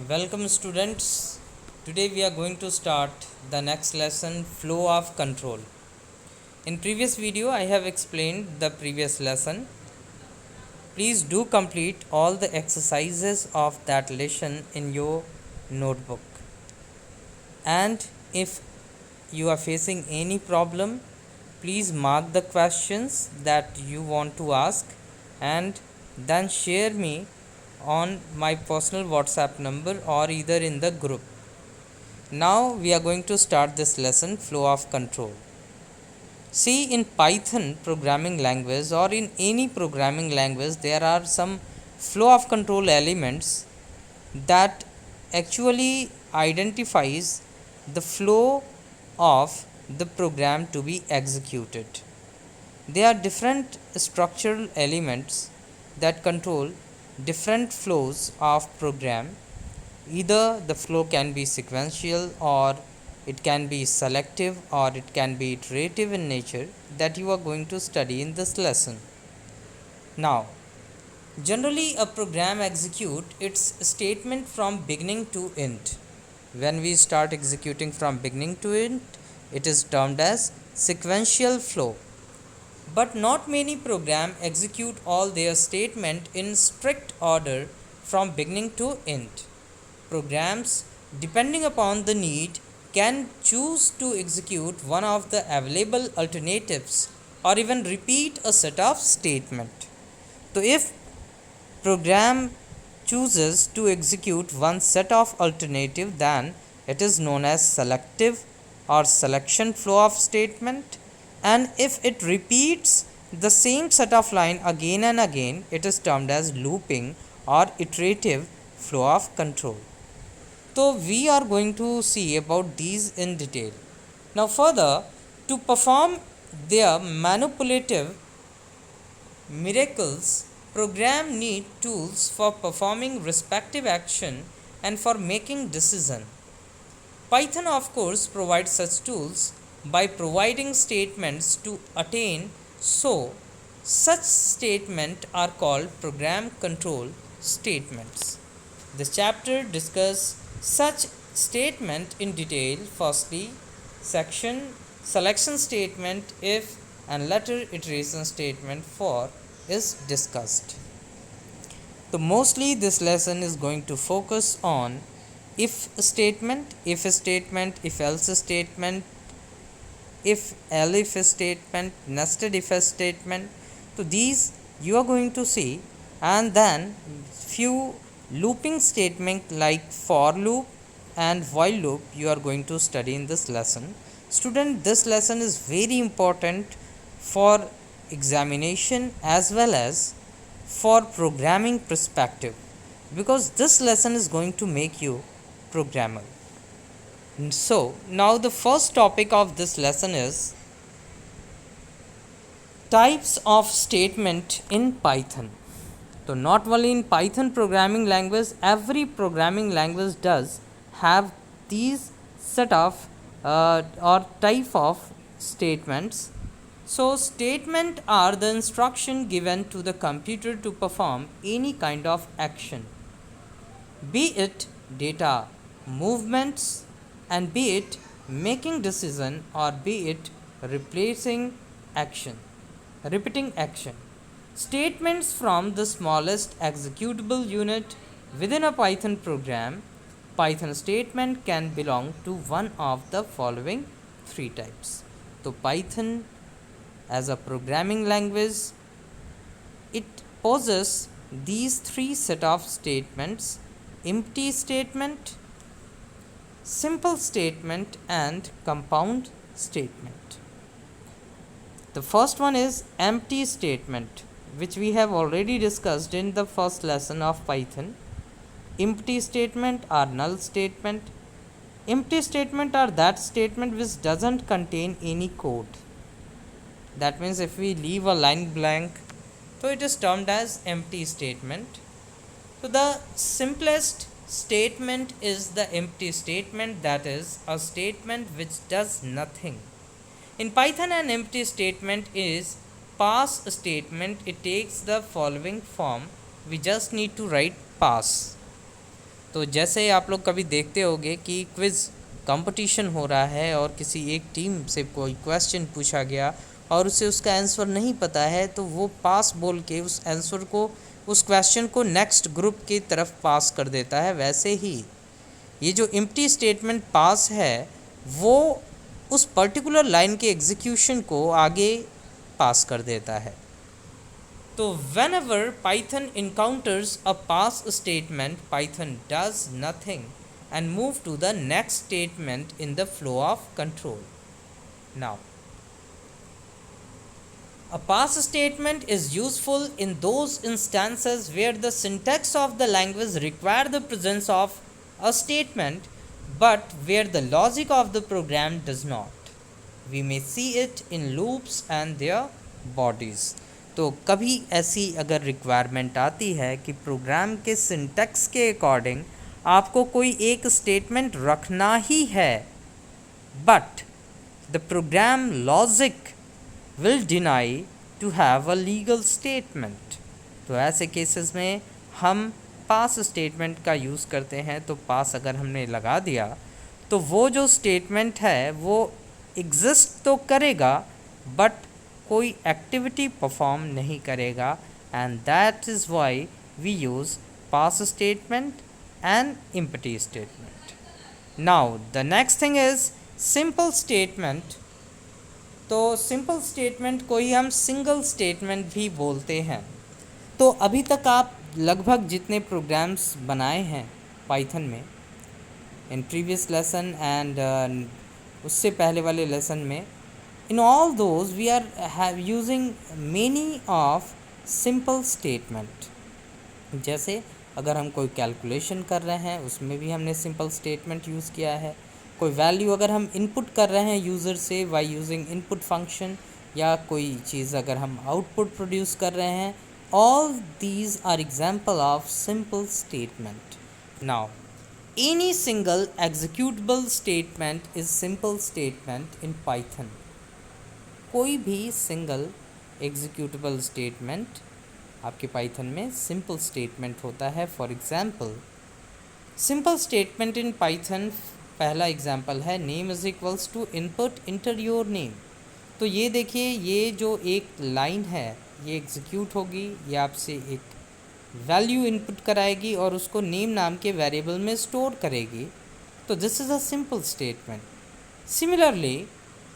Welcome students. Today we are going to start the next lesson, flow of control. In previous video I have explained the previous lesson. Please do complete all the exercises of that lesson in your notebook. And if you are facing any problem, please mark the questions that you want to ask and then share me on my personal WhatsApp number or either in the group. Now we are going to start this lesson, flow of control. See, in Python programming language or in any programming language, there are some flow of control elements that actually identifies the flow of the program to be executed. There are different structural elements that control different flows of program. Either the flow can be sequential, or it can be selective, or it can be iterative in nature, that you are going to study in this lesson. Now, generally a program execute its statement from beginning to end. When we start executing from beginning to end, it is termed as sequential flow. But not many programs execute all their statement in strict order from beginning to end. Programs, depending upon the need, can choose to execute one of the available alternatives or even repeat a set of statement. So if program chooses to execute one set of alternative, then it is known as selective or selection flow of statement, and if it repeats the same set of line again and again, it is termed as looping or iterative flow of control. So we are going to see about these in detail. Now further, to perform their manipulative miracles, program need tools for performing respective action and for making decision. Python of course provides such tools by providing statements to attain, so such statements are called program control statements. This chapter discusses such statement in detail. Firstly, selection statement if and later iteration statement for is discussed. So mostly this lesson is going to focus on if statement, if else statement, if elif statement, nested if statement. So these you are going to see, and then few looping statement like for loop and while loop you are going to study in this lesson. Student, this lesson is very important for examination as well as for programming perspective, because this lesson is going to make you programmer. So now the first topic of this lesson is types of statement in Python. So not only in Python programming language, every programming language does have these set of or type of statements. So statement are the instruction given to the computer to perform any kind of action, be it data movements, and be it making decision, or be it replacing action, repeating action. Statements from the smallest executable unit within a Python program. Python statement can belong to one of the following three types. So Python as a programming language, it possesses these three set of statements: empty statement, simple statement, and compound statement. The first one is empty statement, which we have already discussed in the first lesson of Python. Empty statement or null statement. Empty statement are that statement which doesn't contain any code. That means if we leave a line blank, so it is termed as empty statement. So the simplest statement is the empty statement, that is a statement which does nothing. In Python, an empty statement is pass statement. It takes the following form. We just need to write pass. तो जैसे आप लोग कभी देखते होंगे कि quiz competition हो रहा है और किसी एक टीम से कोई क्वेश्चन पूछा गया और उसे उसका आंसर नहीं पता है, तो वो पास बोल के उस आंसर को, उस क्वेश्चन को नेक्स्ट ग्रुप की तरफ पास कर देता है। वैसे ही ये जो एम्प्टी स्टेटमेंट पास है वो उस पर्टिकुलर लाइन के एग्जीक्यूशन को आगे पास कर देता है। तो whenever Python encounters a pass statement, Python does nothing and move to the next statement in the flow of control. Now, a pass statement is useful in those instances where the syntax of the language require the presence of a statement, but where the logic of the program does not. We may see it in loops and their bodies. तो कभी ऐसी अगर requirement आती है कि programme के syntax के according आपको कोई एक स्टेटमेंट रखना ही है, but the program logic will deny to have a legal statement, तो ऐसे केसेस में हम पास स्टेटमेंट का यूज़ करते हैं। तो पास अगर हमने लगा दिया तो वो जो स्टेटमेंट है वो एग्जिस्ट तो करेगा बट कोई एक्टिविटी परफॉर्म नहीं करेगा, and that is why we use pass statement and empty statement. Now the next thing is simple statement. तो सिंपल स्टेटमेंट को ही हम सिंगल स्टेटमेंट भी बोलते हैं। तो अभी तक आप लगभग जितने प्रोग्राम्स बनाए हैं पाइथन में इन प्रीवियस लेसन एंड उससे पहले वाले लेसन में, in all those we are using many of simple statement। जैसे अगर हम कोई कैलकुलेशन कर रहे हैं उसमें भी हमने सिंपल स्टेटमेंट यूज़ किया है। कोई वैल्यू अगर हम इनपुट कर रहे हैं यूज़र से बाय यूजिंग इनपुट फंक्शन, या कोई चीज़ अगर हम आउटपुट प्रोड्यूस कर रहे हैं, all these are example of simple statement। now any single executable statement is simple statement in Python। कोई भी सिंगल एग्जीक्यूटेबल स्टेटमेंट आपके पाइथन में सिंपल स्टेटमेंट होता है। For example simple statement in Python, पहला एग्जांपल है name is equals to input enter your name. तो ये देखिए, ये जो एक लाइन है ये एग्जीक्यूट होगी, ये आपसे एक वैल्यू इनपुट कराएगी और उसको नेम नाम के वेरिएबल में स्टोर करेगी। तो this is a simple statement. Similarly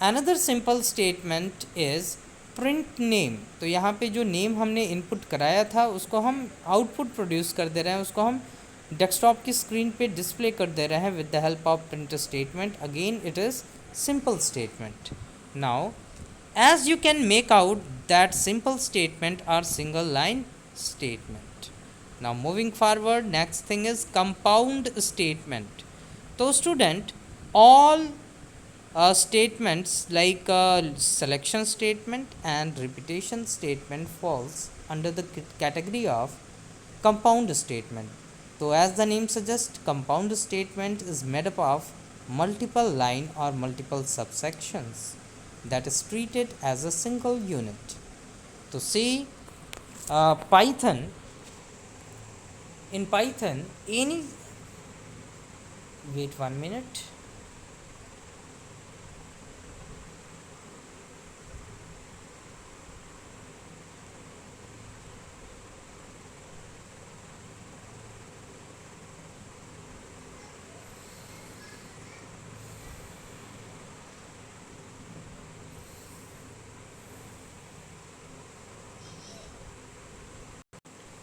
another simple statement is print name. तो यहाँ पे जो नेम हमने इनपुट कराया था उसको हम आउटपुट प्रोड्यूस कर दे रहे हैं, उसको हम डेस्कटॉप की स्क्रीन पे डिस्प्ले कर दे रहे हैं with the help of print statement. Again it is simple statement. Now as you can make out that simple statement are single line statement. Now moving forward, next thing is compound statement. तो student all statements like selection statement and repetition statement falls under the category of compound statement। So as the name suggests, compound statement is made up of multiple line or multiple subsections that is treated as a single unit। तो see Python, in Python any, wait 1 minute,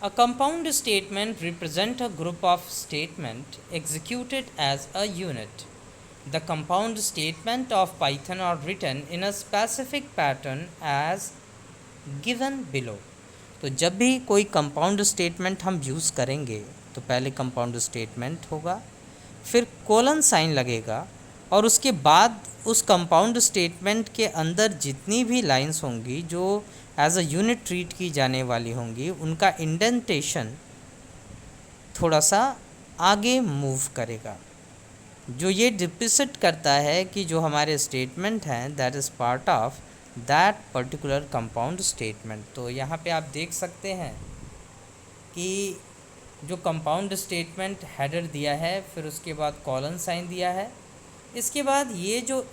a compound statement represents a group of statements executed as a unit। The compound statements of Python are written in a specific pattern as given below। तो जब भी कोई compound statement हम use करेंगे तो पहले compound statement होगा, फिर कोलन साइन लगेगा और उसके बाद उस कंपाउंड स्टेटमेंट के अंदर जितनी भी लाइंस होंगी जो एज अ यूनिट ट्रीट की जाने वाली होंगी उनका इंडेंटेशन थोड़ा सा आगे मूव करेगा, जो ये डिपिक्ट करता है कि जो हमारे स्टेटमेंट हैं that is part of that particular compound statement. तो यहाँ पे आप देख सकते हैं कि जो कंपाउंड स्टेटमेंट हेडर दिया है, फिर उसके बाद कॉलन साइन दिया है, इसके बाद ये जो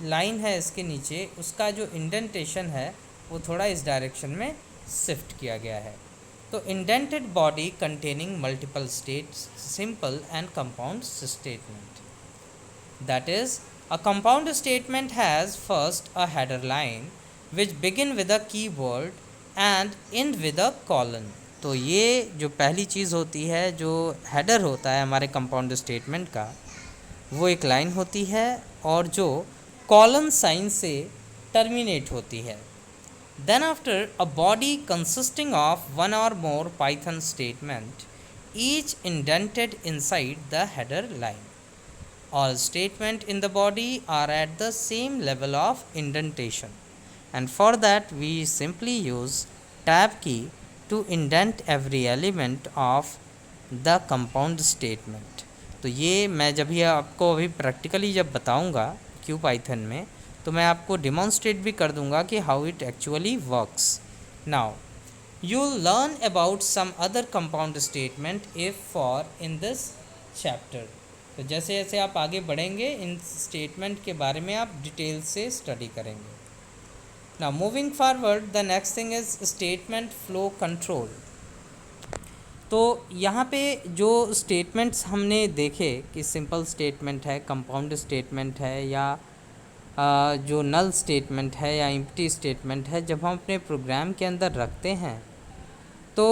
लाइन है इसके नीचे उसका जो इंडेंटेशन है वो थोड़ा इस डायरेक्शन में शिफ्ट किया गया है। तो indented body containing multiple states, simple and compound statement. That is, a compound statement has first a header line which begin with a keyword and end with a colon। तो ये जो पहली चीज़ होती है, जो हेडर होता है हमारे कंपाउंड स्टेटमेंट का, वो एक लाइन होती है और जो कॉलन साइन से टर्मिनेट होती है। Then after, a body consisting of one or more Python statement, each indented inside the header line. All statements in the body are at the same level of indentation, and for that we simply use tab key to indent every element of the compound statement। तो ये मैं जब ये आपको अभी practically जब बताऊंगा Q Python में, तो मैं आपको डिमॉन्स्ट्रेट भी कर दूंगा कि how it actually works. Now you will learn about some other compound statement if for in this chapter. तो जैसे जैसे आप आगे बढ़ेंगे इन स्टेटमेंट के बारे में आप डिटेल से स्टडी करेंगे। Now moving forward, the next thing is statement flow control. तो यहाँ पे जो स्टेटमेंट्स हमने देखे कि सिंपल स्टेटमेंट है, कंपाउंड स्टेटमेंट है, या जो नल स्टेटमेंट है या एम्प्टी स्टेटमेंट है, जब हम अपने प्रोग्राम के अंदर रखते हैं तो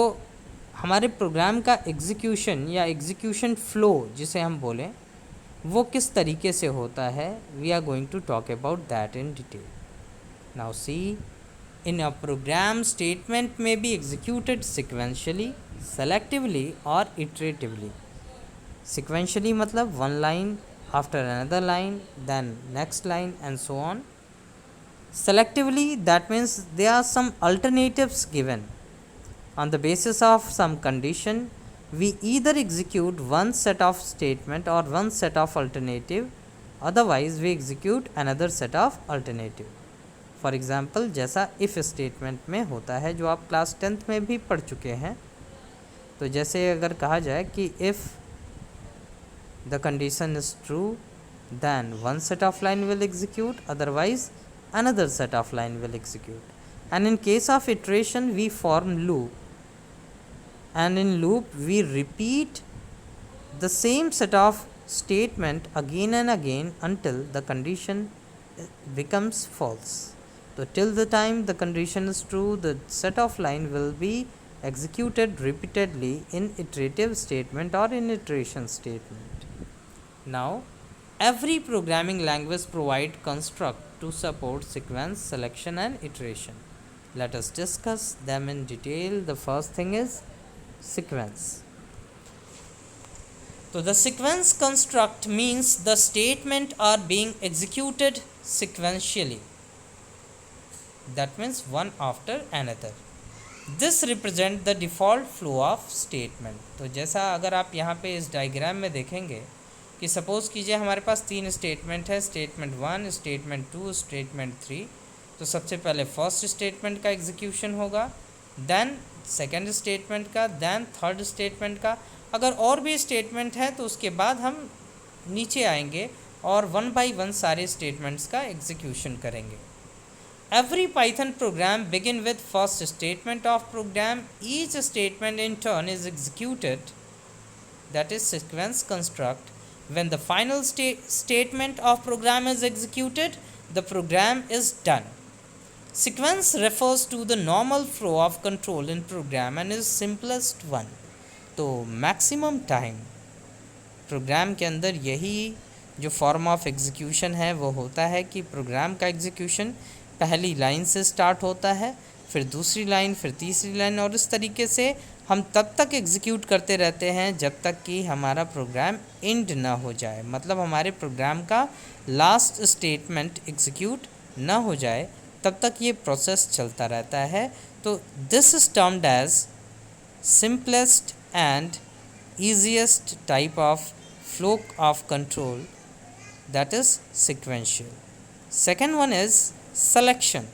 हमारे प्रोग्राम का एग्जीक्यूशन या एग्जीक्यूशन फ़्लो जिसे हम बोलें, वो किस तरीके से होता है। We are going to talk about that in detail. Now see, in a program statement में बी एग्जीक्यूटेड सिक्वेंशियली, सेलेक्टिवली और इटरेटिवली। सिक्वेंशियली मतलब one line after another line, then next line and so on. Selectively, that means there are some alternatives given. On the basis of some condition, we either execute one set of statement or one set of alternative, otherwise we execute another set of alternative. For example, जैसा if statement में होता है, जो आप class 10th में भी पढ़ चुके हैं। तो जैसे अगर कहा जाए कि if the condition is true, then one set of line will execute, otherwise another set of line will execute. And in case of iteration, we form loop, and in loop we repeat the same set of statement again and again until the condition becomes false. So till the time the condition is true, the set of line will be executed repeatedly in iterative statement or in iteration statement. Now every programming language provide construct to support sequence, selection and iteration. Let us discuss them in detail. The first thing is sequence. So the sequence construct means the statement are being executed sequentially. That means one after another. This represent the default flow of statement. तो जैसा अगर आप यहाँ पे इस diagram में देखेंगे कि सपोज़ कीजिए हमारे पास 3 स्टेटमेंट है, स्टेटमेंट 1, स्टेटमेंट 2, स्टेटमेंट 3। तो सबसे पहले फर्स्ट स्टेटमेंट का एग्जीक्यूशन होगा, देन सेकंड स्टेटमेंट का, देन थर्ड स्टेटमेंट का। अगर और भी स्टेटमेंट है तो उसके बाद हम नीचे आएंगे और वन बाय वन सारे स्टेटमेंट्स का एग्जीक्यूशन करेंगे। Every Python program begin with first statement of program. Each statement in turn is executed, that is sequence construct. When the final statement of program is executed, the program is done. Sequence refers to the normal flow of control in program and is simplest one. तो maximum time programme के अंदर यही जो form of execution है वो होता है कि प्रोग्राम का एग्जीक्यूशन पहली लाइन से स्टार्ट होता है, फिर दूसरी लाइन, फिर तीसरी लाइन, और इस तरीके से हम तब तक एग्जीक्यूट करते रहते हैं जब तक कि हमारा प्रोग्राम एंड ना हो जाए, मतलब हमारे प्रोग्राम का लास्ट स्टेटमेंट एग्जीक्यूट ना हो जाए, तब तक ये प्रोसेस चलता रहता है। तो this is termed as simplest and easiest type of flow of control, that is sequential. Second one is selection.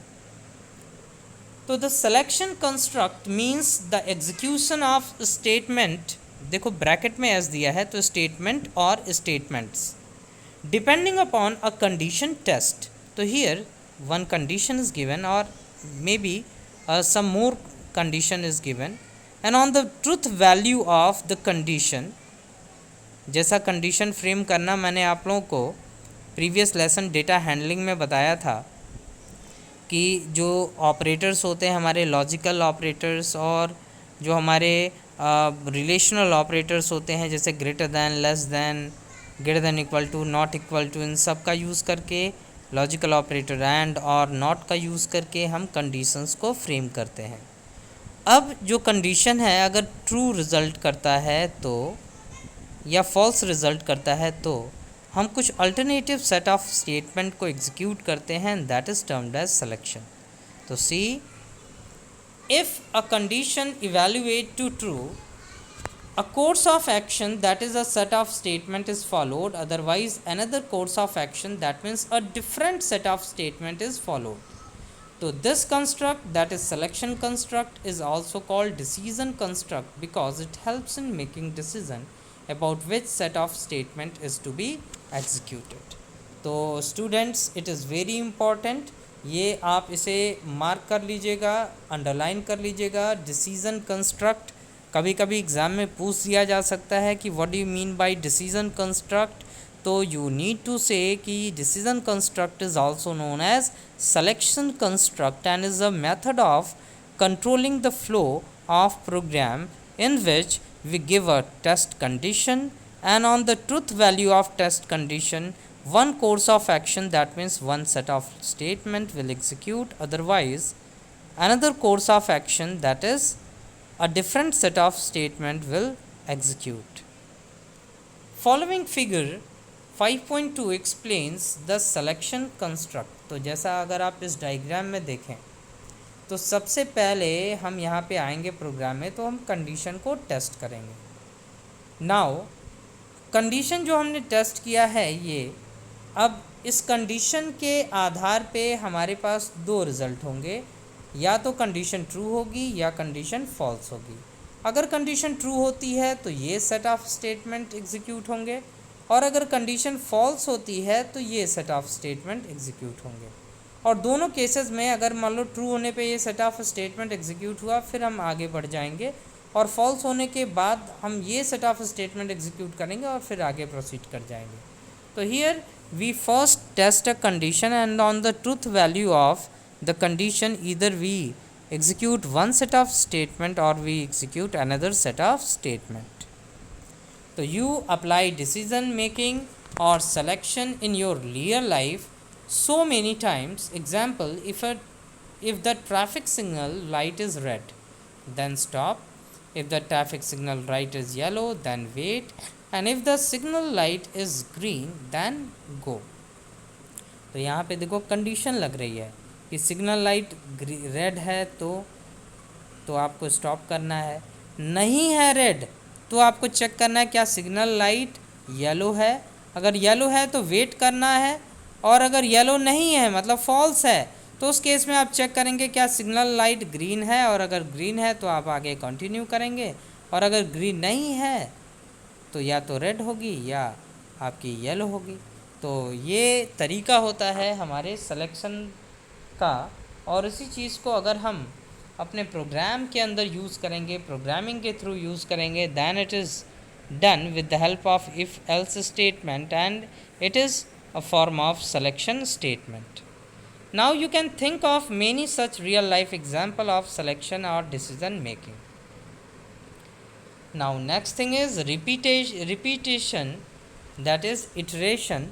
So the selection construct means the execution of statement देखो ब्रैकेट में एस दिया है तो statement और statements depending upon a condition test. तो here one condition is given or maybe some more condition is given and on the truth value of the condition. जैसा condition frame करना मैंने आप लोगों को प्रीवियस लेसन डेटा हैंडलिंग में बताया था कि जो ऑपरेटर्स होते हैं हमारे लॉजिकल ऑपरेटर्स और जो हमारे रिलेशनल ऑपरेटर्स होते हैं जैसे greater than, less than, greater than equal to, not equal to, इन सब का यूज़ करके लॉजिकल ऑपरेटर एंड और नॉट का यूज़ करके हम कंडीशंस को फ्रेम करते हैं. अब जो कंडीशन है अगर ट्रू रिज़ल्ट करता है तो या फॉल्स रिज़ल्ट करता है तो हम कुछ अल्टरनेटिव सेट ऑफ स्टेटमेंट को एग्जीक्यूट करते हैं and that is termed as selection. तो see if a condition evaluate to true a course of action that is a set of statement is followed, otherwise another course of action that means a different set of statement is followed. So this construct that is selection construct is also called decision construct because it helps in making decision about which set of statement is to be executed. तो students it is very important, ये आप इसे mark कर लीजिएगा, underline कर लीजिएगा. Decision construct कभी कभी एग्ज़ाम में पूछ दिया जा सकता है कि what do you mean by decision construct. तो यू नीड टू से कि decision construct is also known as selection construct and is a method of controlling the flow of program in which we give a test condition and on the truth value of test condition one course of action, that means one set of statement will execute, otherwise another course of action that is a different set of statement will execute. Following figure 5.2 explains the selection construct. तो जैसा अगर आप इस diagram में देखें तो सबसे पहले हम यहाँ पे आएंगे प्रोग्राम में तो हम कंडीशन को टेस्ट करेंगे. नाउ कंडीशन जो हमने टेस्ट किया है ये, अब इस कंडीशन के आधार पे हमारे पास दो रिज़ल्ट होंगे, या तो कंडीशन ट्रू होगी या कंडीशन फॉल्स होगी. अगर कंडीशन ट्रू होती है तो ये सेट ऑफ स्टेटमेंट एग्जीक्यूट होंगे और अगर कंडीशन फॉल्स होती है तो ये सेट ऑफ स्टेटमेंट एग्जीक्यूट होंगे. और दोनों केसेस में अगर मान लो ट्रू होने पे ये सेट ऑफ स्टेटमेंट एग्जीक्यूट हुआ फिर हम आगे बढ़ जाएंगे और फॉल्स होने के बाद हम ये सेट ऑफ स्टेटमेंट एग्जीक्यूट करेंगे और फिर आगे प्रोसीड कर जाएंगे. तो here we first test a condition and on the truth value of the condition either we execute one set of statement or we execute another set of statement. So you apply decision making or selection in your real life so many times. Example, if the traffic signal light is red then stop, if the traffic signal light is yellow then wait, and if the signal light is green then go. तो यहाँ पे देखो condition लग रही है कि signal light red है तो आपको स्टॉप करना है, नहीं है रेड तो आपको चेक करना है क्या सिग्नल लाइट येलो है, अगर येलो है तो वेट करना है, और अगर येलो नहीं है मतलब फॉल्स है तो उस केस में आप चेक करेंगे क्या सिग्नल लाइट ग्रीन है, और अगर ग्रीन है तो आप आगे कंटिन्यू करेंगे, और अगर ग्रीन नहीं है तो या तो रेड होगी या आपकी येलो होगी. तो ये तरीका होता है हमारे सिलेक्शन का, और इसी चीज़ को अगर हम अपने प्रोग्राम के अंदर यूज़ करेंगे, प्रोग्रामिंग के थ्रू यूज़ करेंगे, then it is done with the help of if else statement and it is a form of selection statement. Now you can think of many such real life example of selection और decision making. Now next thing is repetition that is iteration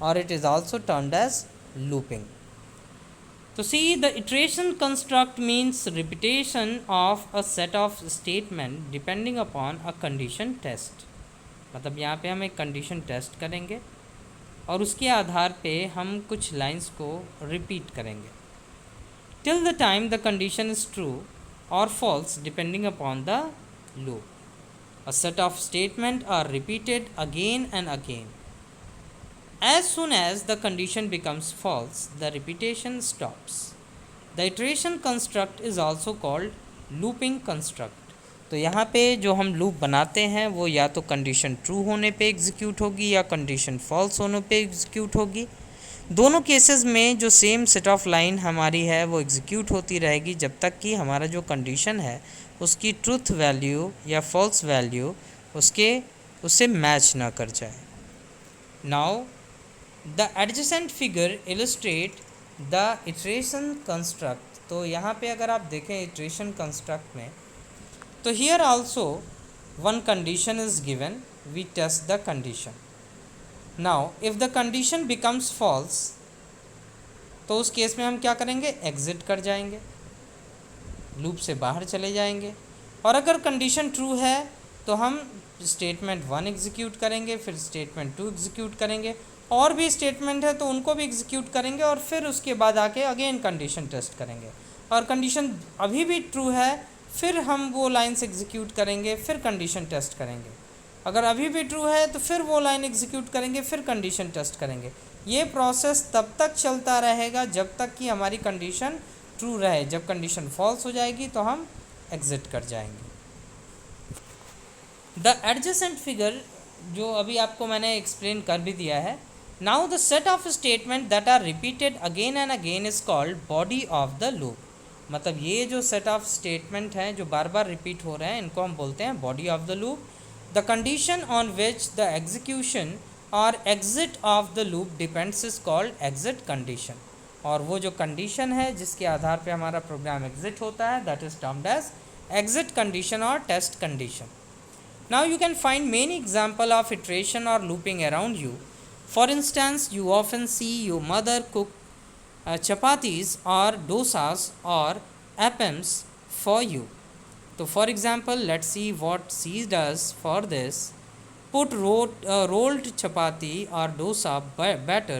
or it is also termed as looping. So see, the iteration construct means repetition of a set of statement depending upon a condition test. मतलब यहाँ पे हम एक condition test करेंगे और उसके आधार पे हम कुछ लाइंस को रिपीट करेंगे till the time the condition is true or false depending upon the loop. A set of statements are repeated again and again. As soon as the condition becomes false, the repetition stops. The iteration construct is also called looping construct. तो यहाँ पे जो हम loop बनाते हैं वो या तो कंडीशन ट्रू होने पे एग्जीक्यूट होगी या कंडीशन फॉल्स होने पे एग्जीक्यूट होगी। दोनों केसेस में जो सेम सेट ऑफ लाइन हमारी है वो एग्जीक्यूट होती रहेगी जब तक कि हमारा जो कंडीशन है उसकी ट्रूथ वैल्यू या फॉल्स वैल्यू उससे मैच ना कर जाए। Now the adjacent figure illustrate the iteration construct. तो यहाँ पे अगर आप देखें इटरेशन कंस्ट्रक्ट में, तो here also one condition is given, we test the condition. Now if the condition becomes false, तो उस केस में हम क्या करेंगे, एग्जिट कर जाएंगे, लूप से बाहर चले जाएंगे। और अगर कंडीशन ट्रू है तो हम स्टेटमेंट 1 एग्जीक्यूट करेंगे, फिर स्टेटमेंट 2 एग्जीक्यूट करेंगे, और भी स्टेटमेंट है तो उनको भी एग्जीक्यूट करेंगे, और फिर उसके बाद आके अगेन कंडीशन टेस्ट करेंगे। और कंडीशन अभी भी ट्रू है फिर हम वो लाइन्स एग्जीक्यूट करेंगे, फिर कंडीशन टेस्ट करेंगे। अगर अभी भी ट्रू है तो फिर वो लाइन एग्जीक्यूट करेंगे, फिर कंडीशन टेस्ट करेंगे। ये प्रोसेस तब तक चलता रहेगा जब तक कि हमारी कंडीशन ट्रू रहे। जब कंडीशन फॉल्स हो जाएगी तो हम एग्जिट कर जाएंगे। द एडजेसेंट फिगर जो अभी आपको मैंने एक्सप्लेन कर भी दिया है। Now the set of statement that are repeated again and again is called body of the loop. मतलब ये जो सेट ऑफ स्टेटमेंट हैं जो बार बार रिपीट हो रहे हैं इनको हम बोलते हैं body of the loop. The condition on which the execution और exit of the loop depends is called exit condition. और वो जो कंडीशन है जिसके आधार पे हमारा प्रोग्राम एग्जिट होता है that is termed as exit condition और test condition. Now you can find many example of iteration और looping around you. For instance you often see your mother cook chapatis or dosas or appams for you. So for example, let's see what she does for this. Put rolled chapati or dosa batter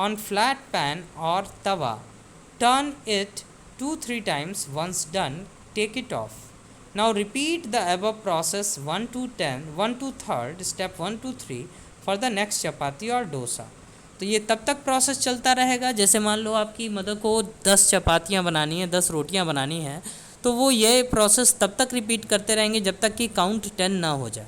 on flat pan or tawa. Turn it 2-3 times. Once done, take it off. Now repeat the above process 1 to 10, 1 to 3rd, step 1 to 3 for the next chapati or dosa. तो ये तब तक process चलता रहेगा, जैसे मान लो आपकी mother को 10 चपातियाँ बनानी है, 10 रोटियाँ बनानी हैं, तो वो ये प्रोसेस तब तक रिपीट करते रहेंगे जब तक कि काउंट 10 ना हो जाए।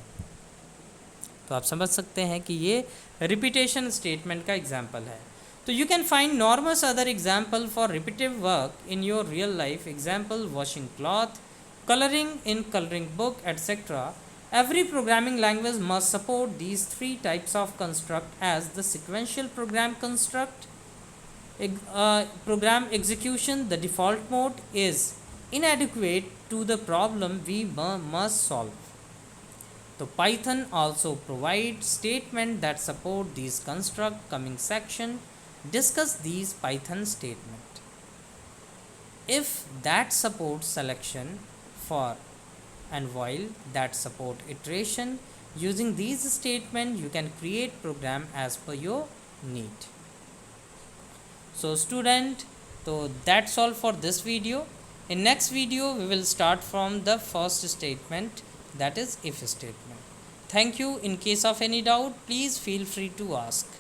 तो आप समझ सकते हैं कि ये रिपीटेशन स्टेटमेंट का एग्जाम्पल है। तो you can find norms other example for repetitive work in your real life. Example washing cloth, coloring in coloring book, etc. Every programming language must support these 3 types of construct as the sequential program construct, program execution. The default mode is inadequate to the problem we must solve. So Python also provides statements that support these construct. Coming section discuss these Python statement. If that supports selection, for and while that support iteration, using these statements you can create program as per your need. So student, so that's all for this video. In next video we will start from the first statement, that is if statement. Thank you. In case of any doubt, please feel free to ask.